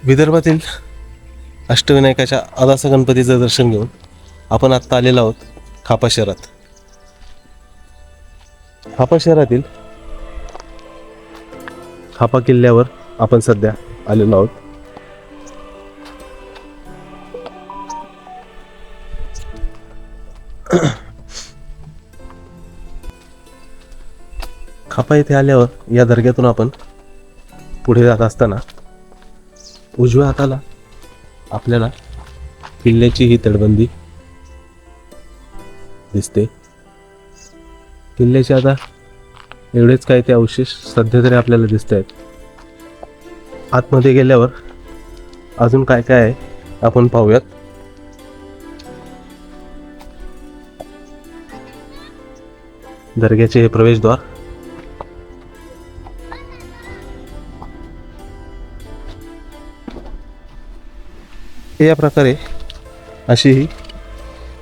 विदर्भातील अष्टविनायकाच्या आदासा गणपतीचं दर्शन घेऊन आपण आत्ता आलेलो आहोत खापा शहरात. खापा शहरातील खापा किल्ल्यावर आपण सध्या आलेलो आहोत. खापा येथे आल्यावर या दर्ग्यातून आपण पुढे जात असताना उजव्या हाताला आपल्याला किल्ल्याची ही तटबंदी दिसते. किल्ल्याचे आता एवढेच काय ते अवशेष सध्या तरी आपल्याला दिसत आहेत. आतमध्ये गेल्यावर अजून काय काय आहे आपण पाहूयात. दर्ग्याचे हे प्रवेशद्वार. या प्रकारे अशी ही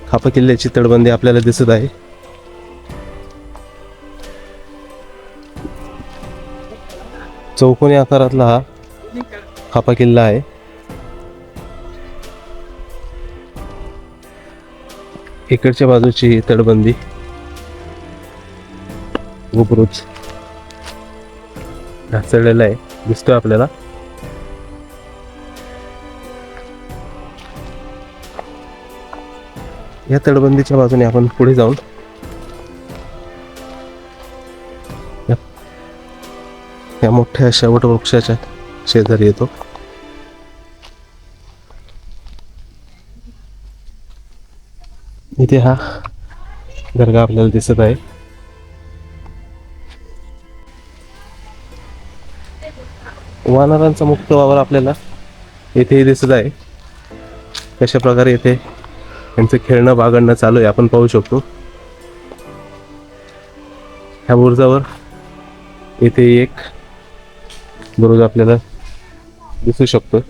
खापा किल्ल्याची तटबंदी आपल्याला दिसत आहे. चौकोनी आकारातला हा खापा किल्ला आहे. इकडच्या बाजूची ही तटबंदी व बुरुज ढासळलेला आहे दिसतोय आपल्याला. या तटबंदीच्या बाजूने आपण पुढे जाऊन या मोठ्या अशा वटवृक्षाच्या शेजारी येतो. इथे हा दर्गा आपल्याला दिसत आहे. वानरांचा मुक्त वावर आपल्याला येथेही दिसत आहे. कशा प्रकारे येथे त्यांचं खेळणं बागडणं चालू आहे आपण पाहू शकतो. ह्या बुरुजावर येथे एक बुरुज आपल्याला दिसू शकतो.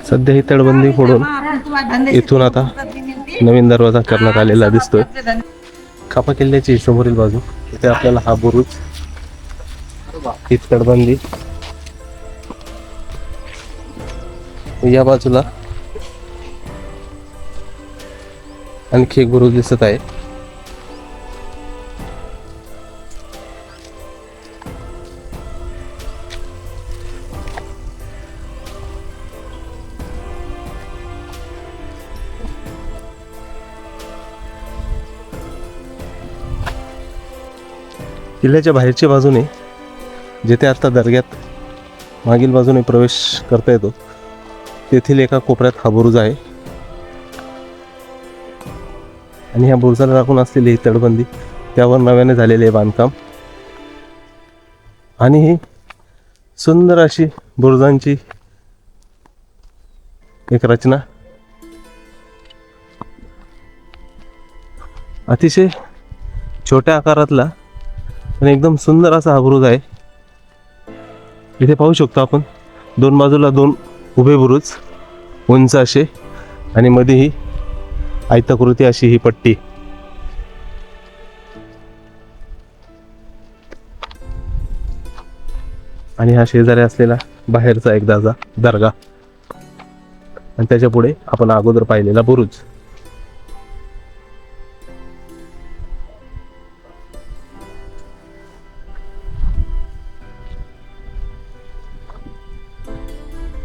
सध्या ही तटबंदी फोडून इथून आता नवीन दरवाजा करण्यात आलेला दिसतोय. खापा किल्ल्याची समोरील बाजू इथे आपल्याला हा बुरुज, ही तटबंदी, या बाजूला आणखी एक बुरुज दिसत आहे. किल्ल्याच्या बाहेरच्या बाजूने जिथे आता दर्ग्यात मागील बाजूने प्रवेश करता येतो तेथील एका कोपऱ्यात हा बुरुज आहे. आणि ह्या बुरुजाला लागून असलेली ही तटबंदी, त्यावर नव्याने झालेले बांधकाम आणि ही सुंदर अशी बुरुजांची एक रचना. अतिशय छोट्या आकारातला पण एकदम सुंदर असा हा बुरुज आहे. इथे पाहू शकतो आपण दोन बाजूला दोन उभे बुरुज उंच असे आणि मध्ये ही आयताकृती अशी ही पट्टी. आणि हा शेजारी असलेला बाहेरचा एक दर्गा आणि त्याच्या पुढे आपण अगोदर पाहिलेला बुरुज.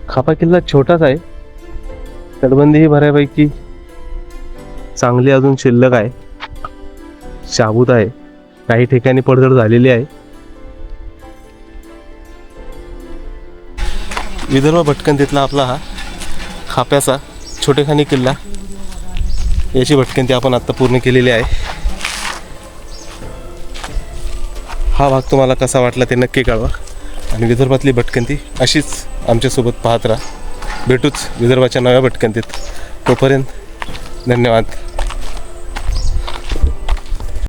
खापा किल्ला छोटाच आहे. तटबंदी ही बऱ्यापैकी चांगली अजून शिल्लक आहे, शाबूत आहे. काही ठिकाणी पडझड झालेली आहे. विदर्भ भटकंतीतला आपला हा खाप्याचा छोटेखानी किल्ला, याची भटकंती आपण आता पूर्ण केलेली आहे. हा भाग तुम्हाला कसा वाटला ते नक्की कळवा आणि विदर्भातली भटकंती अशीच आमच्यासोबत पाहत राहा. भेटूच विदर्भाच्या नव्या भटकंतीत. तोपर्यंत धन्यवाद.